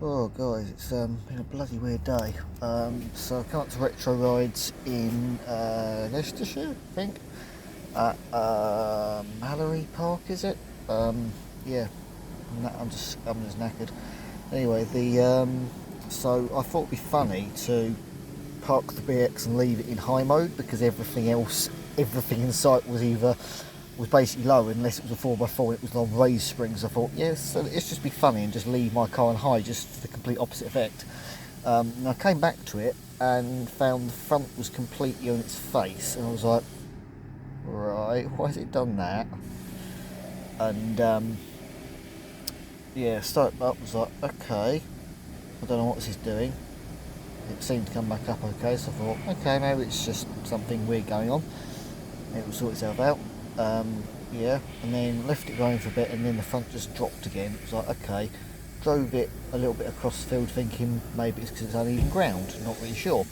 Oh guys, it's been a bloody weird day. So I come up to Retro Rides in Leicestershire, I think, at Mallory Park, is it? Yeah, I'm just knackered. Anyway, so I thought it'd be funny to park the BX and leave it in high mode because everything in sight was basically low unless it was a 4x4. It was on raised springs. I thought, yes, so let's just be funny and just leave my car on high, just for the complete opposite effect. And I came back to it and found the front was completely on its face, and I was like, right, why has it done that? And yeah, started up, was like, okay, I don't know what this is doing. It seemed to come back up okay, so I thought, okay, maybe it's just something weird going on. It will sort itself out. Yeah, and then left it going for a bit, and then the front just dropped again. It was like, okay, drove it a little bit across the field thinking maybe it's because it's uneven ground, not really sure.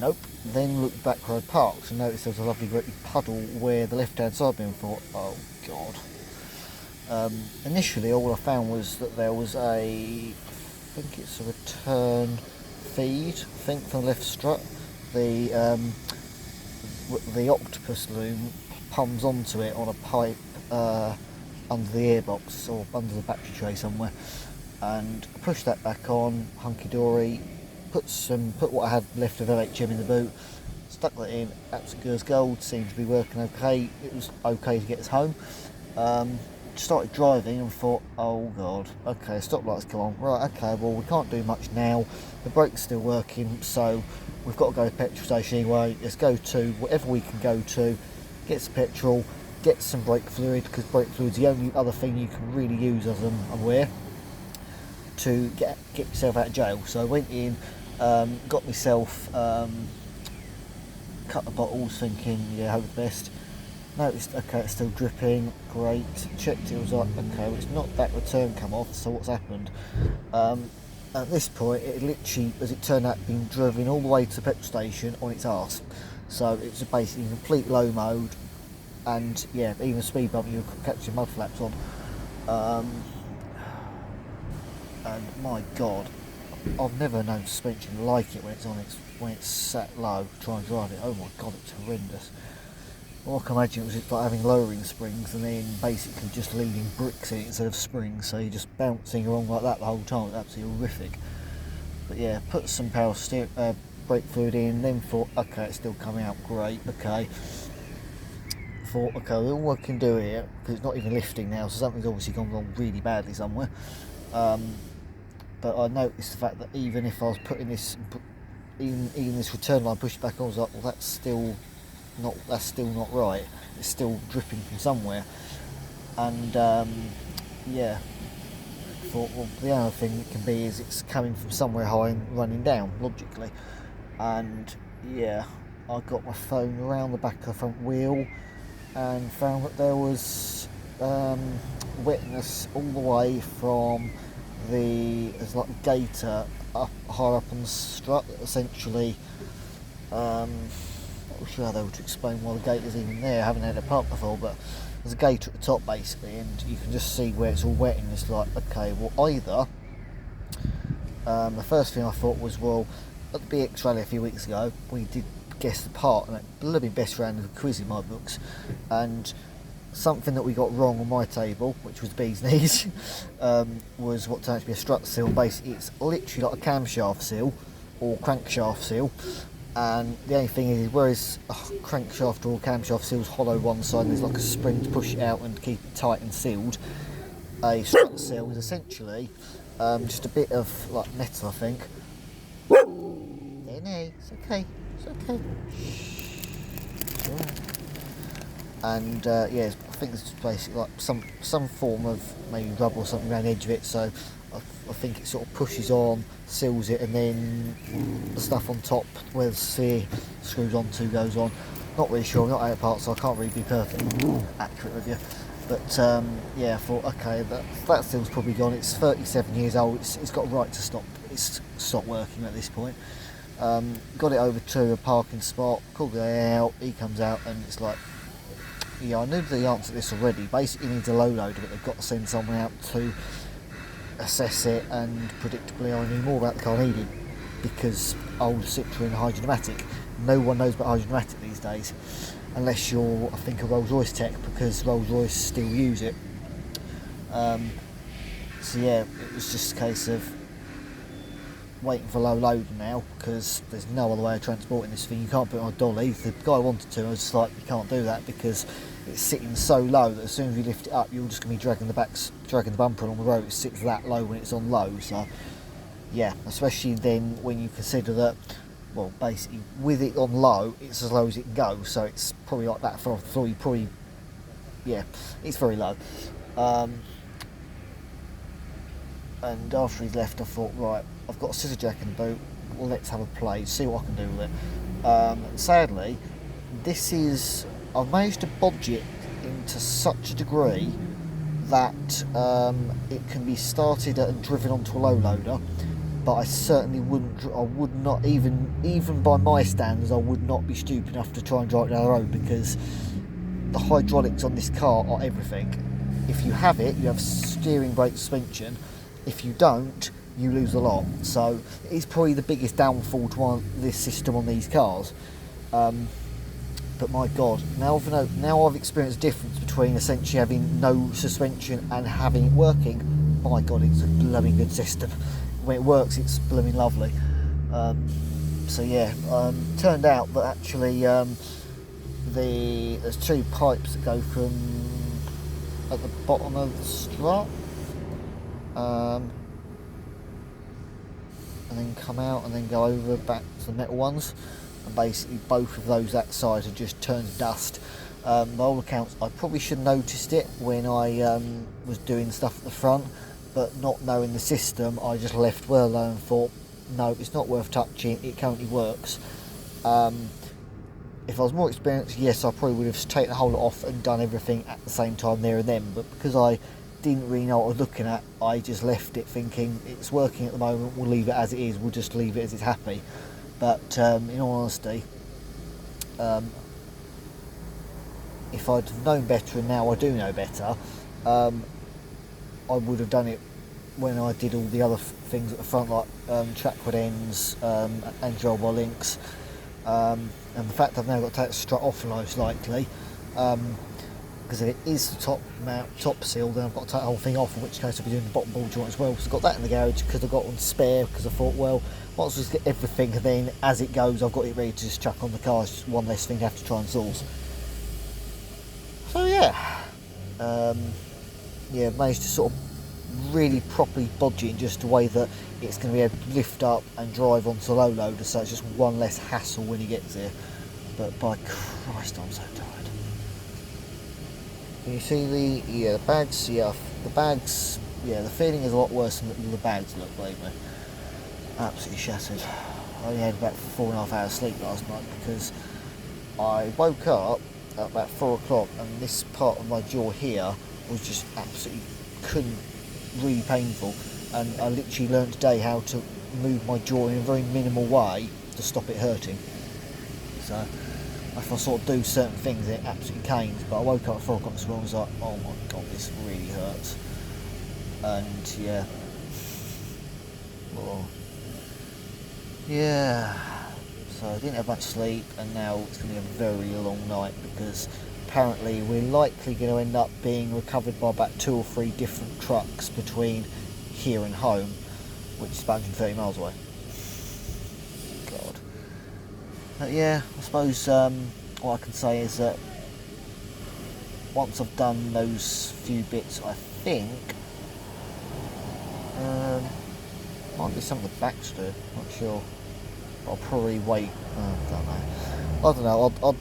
Nope. Then looked back where I parked and noticed there was a lovely great puddle where the left hand side been, and thought, oh god. Initially all I found was that there was I think it's a return feed, I think, from the left strut. The octopus loom pumps onto it on a pipe under the airbox or under the battery tray somewhere, and I pushed that back on, hunky dory, put what I had left of LHM in the boot, stuck that in, absolutely good as gold, seemed to be working okay. It was okay to get us home. Started driving and thought, oh god, okay, stoplights come on, right, okay, well we can't do much now, the brake's still working, so we've got to go to the petrol station anyway. Let's go to whatever we can go to, get some petrol, get some brake fluid, because brake fluid's the only other thing you can really use, as I'm aware, to get yourself out of jail. So I went in, got myself a couple of bottles, thinking, yeah, hope the best. Noticed, okay, it's still dripping, great. Checked it, was like, okay, well, it's not that return come off, so what's happened? At this point, it literally, as it turned out, been driven all the way to the petrol station on its arse. So it's basically in complete low mode, and yeah, even a speed bump you could catch your mud flaps on. And my god, I've never known suspension like it when it's sat low, trying to drive it. Oh my god, it's horrendous. All I can imagine it was like having lowering springs and then basically just leaving bricks in it instead of springs, so you're just bouncing along like that the whole time. It's absolutely horrific. But yeah, put some brake fluid in, then thought, okay, it's still coming out great, okay. Thought, okay, all we can do here, because it's not even lifting now, so something's obviously gone wrong really badly somewhere. But I noticed the fact that even if I was putting this, even this return line pushed back on, I was like, well, that's still not right. It's still dripping from somewhere. And yeah, thought, well, the other thing it can be is it's coming from somewhere high and running down logically. And yeah, I got my phone around the back of the front wheel and found that there was wetness all the way from there's like a gator up higher up on the strut that essentially not sure how they would explain why the gator's even there. I haven't had it parked before, but there's a gator at the top basically, and you can just see where it's all wet, and it's like, okay, well either the first thing I thought was, well, at the BX rally a few weeks ago we did guess the part, and it blew me best round of the quiz in my books, and something that we got wrong on my table, which was the bee's knees, was what turned out to be a strut seal. Basically it's literally like a camshaft seal or crankshaft seal, and the only thing is, whereas a crankshaft or camshaft seal's hollow one side and there's like a spring to push it out and keep it tight and sealed, a strut seal is essentially just a bit of like metal, I think. No, it's okay, yeah. And yeah, I think it's basically like some form of maybe rubber or something around the edge of it, so I think it sort of pushes on, seals it, and then the stuff on top where the sphere screws onto goes on. Not really sure, I'm not out of part, so I can't really be perfectly accurate with you. But yeah, I thought, okay, that seal's probably gone. It's 37 years old, it's got a right to stop. It's stopped working at this point. Got it over to a parking spot, called the guy out, he comes out, and it's like, yeah, I knew the answer to this already. Basically, it needs a low loader, but they've got to send someone out to assess it, and predictably I knew more about the car than he did, because old Citroën Hydropneumatic. No one knows about Hydropneumatic these days, unless you're, I think, a Rolls-Royce tech, because Rolls-Royce still use it. So yeah, it was just a case of waiting for low load now, because there's no other way of transporting this thing. You can't put it on a dolly. The guy wanted to, I was just like, you can't do that, because it's sitting so low that as soon as you lift it up, you're just going to be dragging the bumper along the road. It sits that low when it's on low. So yeah, especially then when you consider that, well, basically with it on low, it's as low as it can go. So it's probably like that for the floor. Yeah, it's very low. And after he's left, I thought, right, I've got a scissor jack in the boot, well, let's have a play, see what I can do with it. Sadly, I've managed to bodge it into such a degree that it can be started and driven onto a low loader, but I certainly would not, even by my standards, I would not be stupid enough to try and drive it down the road, because the hydraulics on this car are everything. If you have it, you have steering, brake, suspension. If you don't, you lose a lot. So it's probably the biggest downfall to this system on these cars. But my God, now I've experienced the difference between essentially having no suspension and having it working. My God, it's a blooming good system. When it works, it's blooming lovely. So yeah, turned out that actually there's two pipes that go from at the bottom of the strut. And then come out and then go over back to the metal ones, and basically both of those that side have just turned to dust. By all accounts, I probably should have noticed it when I was doing stuff at the front, but not knowing the system, I just left well alone and thought, no, it's not worth touching, it currently works. If I was more experienced, yes, I probably would have taken the whole lot off and done everything at the same time there and then, but because I didn't really know what I was looking at, I just left it thinking it's working at the moment, we'll leave it as it is, we'll just leave it as it's happy. But in all honesty, if I'd have known better, and now I do know better, I would have done it when I did all the other things at the front, like trackward ends, and drive by links, and the fact I've now got to take the strut off most likely, because if it is the top seal, then I've got to take the whole thing off, in which case I'll be doing the bottom ball joint as well. So I've got that in the garage because I've got one spare, because I thought, well, might as well just get everything, and then as it goes I've got it ready to just chuck on the car. It's just one less thing to have to try and source. So yeah, managed to sort of really properly bodge it in just a way that it's going to be able to lift up and drive onto the low loader, so it's just one less hassle when he gets there. But by Christ, I'm so tired. Can you see the bags? Yeah, the bags. Yeah, the feeling is a lot worse than the bags look, believe me. Absolutely shattered. I only had about 4.5 hours sleep last night, because I woke up at about 4 o'clock and this part of my jaw here was just absolutely really painful, and I literally learned today how to move my jaw in a very minimal way to stop it hurting. So if I sort of do certain things, it absolutely canes. But I woke up at 4 o'clock this morning and was like, oh my God, this really hurts. And yeah. Oh. Yeah. So I didn't have much sleep, and now it's going to be a very long night, because apparently we're likely going to end up being recovered by about 2 or 3 different trucks between here and home, which is about 130 miles away. God. But yeah, I suppose what I can say is that once I've done those few bits, I think might be some of the backs do, not sure. I'll probably wait. I don't know. I'll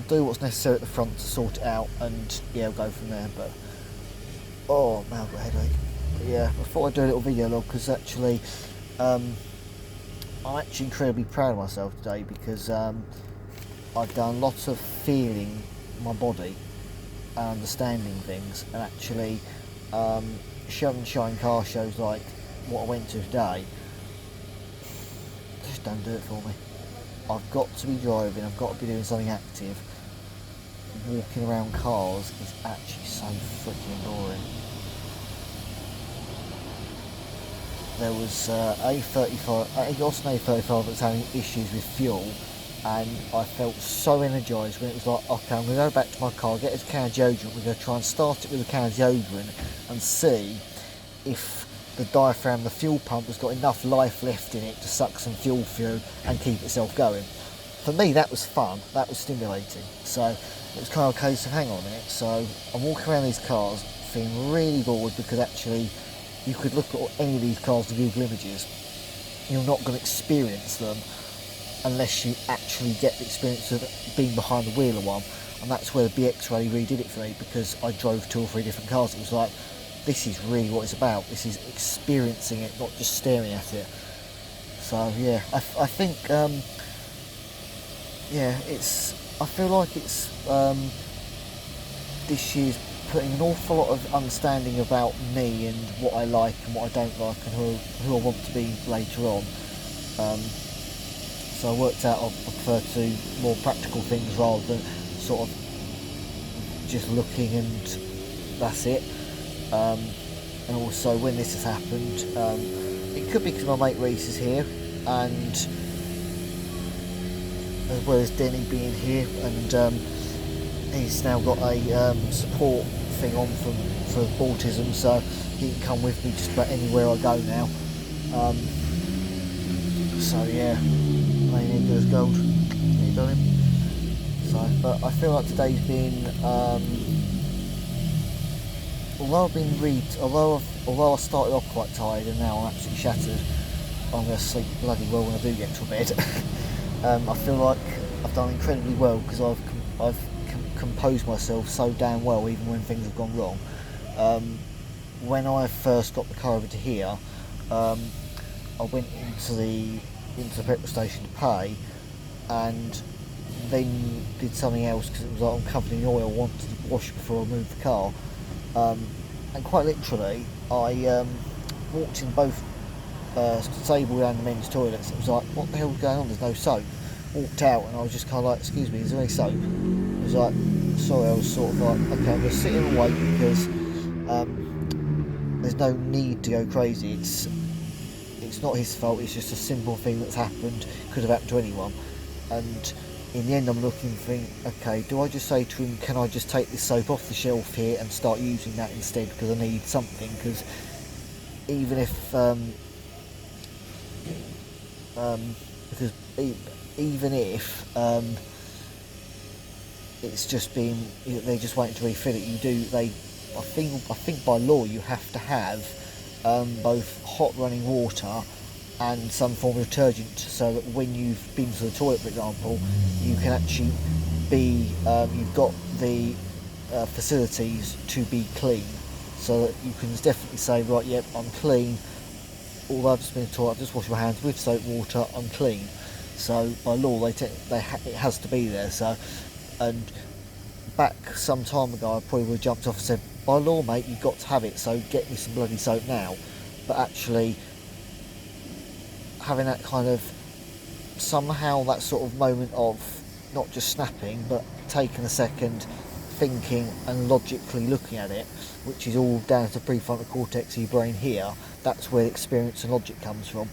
do what's necessary at the front to sort it out, and yeah, I'll go from there. But oh man, I've got a headache. But yeah, I thought I'd do a little video log, because actually I'm actually incredibly proud of myself today, because I've done lots of feeling my body and understanding things, and actually shine car shows like what I went to today just don't do it for me. I've got to be driving, I've got to be doing something active. Walking around cars is actually so freaking boring. there was A35, it was an A35 that was having issues with fuel, and I felt so energised when it was like, okay, I'm going to go back to my car, get a can of deodorant, we're going to try and start it with a can of deodorant and see if the diaphragm, the fuel pump, has got enough life left in it to suck some fuel through and keep itself going. For me, that was fun, that was stimulating. So it was kind of a case of, hang on a minute, so I'm walking around these cars feeling really bored, because actually you could look at any of these cars to Google images. You're not going to experience them unless you actually get the experience of being behind the wheel of one. And that's where the BX Rally really did it for me, because I drove 2 or 3 different cars. It was like, this is really what it's about. This is experiencing it, not just staring at it. So yeah, I think yeah, I feel like it's this year's putting an awful lot of understanding about me and what I like and what I don't like and who I want to be later on. So I worked out I prefer to more practical things rather than sort of just looking and that's it. And also, when this has happened, it could be because my mate Reese is here, and as well as Denny being here, and he's now got a support thing on for autism, so he can come with me just about anywhere I go now. So yeah, laying good as gold. How you doing? So, but I feel like today's been, although I started off quite tired and now I'm absolutely shattered, I'm going to sleep bloody well when I do get to bed. I feel like I've done incredibly well, because I've composed myself so damn well even when things have gone wrong. When I first got the car over to here, I went into the petrol station to pay, and then did something else because it was like I'm covered in oil, wanted to wash before I moved the car. And quite literally, I walked in both stable and the men's toilets. It was like, what the hell's going on? There's no soap. Walked out and I was just kind of like, excuse me, is there any soap? I was like, sorry, I was sort of like, okay, I'm going to sit here and wait, because there's no need to go crazy. It's not his fault, it's just a simple thing that's happened, could have happened to anyone. And in the end I'm looking, think, okay, do I just say to him, can I just take this soap off the shelf here and start using that instead, because I need something, because even if it's just been, they're just waiting to refill it, I think by law you have to have both hot running water and some form of detergent, so that when you've been to the toilet, for example, you can actually be, you've got the facilities to be clean, so that you can definitely say, right, yep, I'm clean, although I've just been to the toilet, I've just washed my hands with soap water, I'm clean. So by law, it has to be there. So, and back some time ago, I probably would have jumped off and said, by law, mate, you've got to have it, so get me some bloody soap now. But actually, having that kind of, somehow that sort of moment of not just snapping, but taking a second, thinking and logically looking at it, which is all down to the prefrontal cortex of your brain here, that's where experience and logic comes from.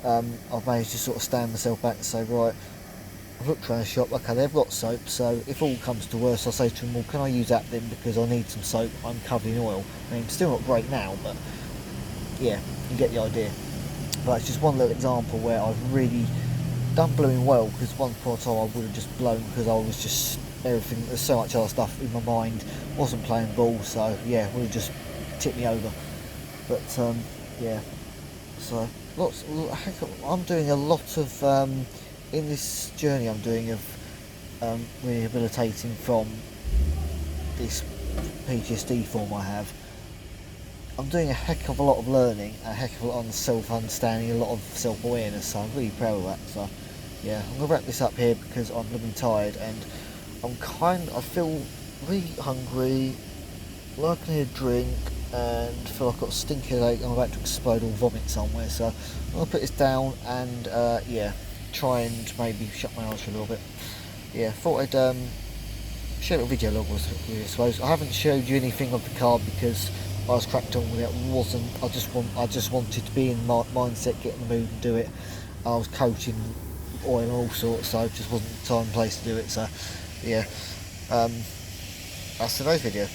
I've managed to sort of stand myself back and say, right, I've looked around the shop, okay, they've got soap, so if all comes to worse, I'll say to them, well, can I use that then, because I need some soap, I'm covered in oil. I mean, still not great now, but yeah, you get the idea. But it's just one little example where I've really done blooming well, because once upon a time I would have just blown, because I was just everything, there's so much other stuff in my mind, wasn't playing ball, so yeah, would have just tipped me over. But yeah, so I'm doing a lot of in this journey I'm doing of rehabilitating from this PTSD form I have. I'm doing a heck of a lot of learning, a heck of a lot of self-understanding, a lot of self-awareness, so I'm really proud of that. So yeah, I'm going to wrap this up here because I'm living tired, and I feel really hungry, like I need a drink, and feel like I've got a stinking headache, I'm about to explode or vomit somewhere, so I'm going to put this down and yeah, try and maybe shut my eyes for a little bit. Yeah, thought I'd share a little video log with you, I suppose. I haven't showed you anything of the car because I was cracked on with it. I just wanted to be in my mindset, get in the mood and do it. I was coaching oil and all sorts, so it just wasn't the time and place to do it. So yeah, that's today's video.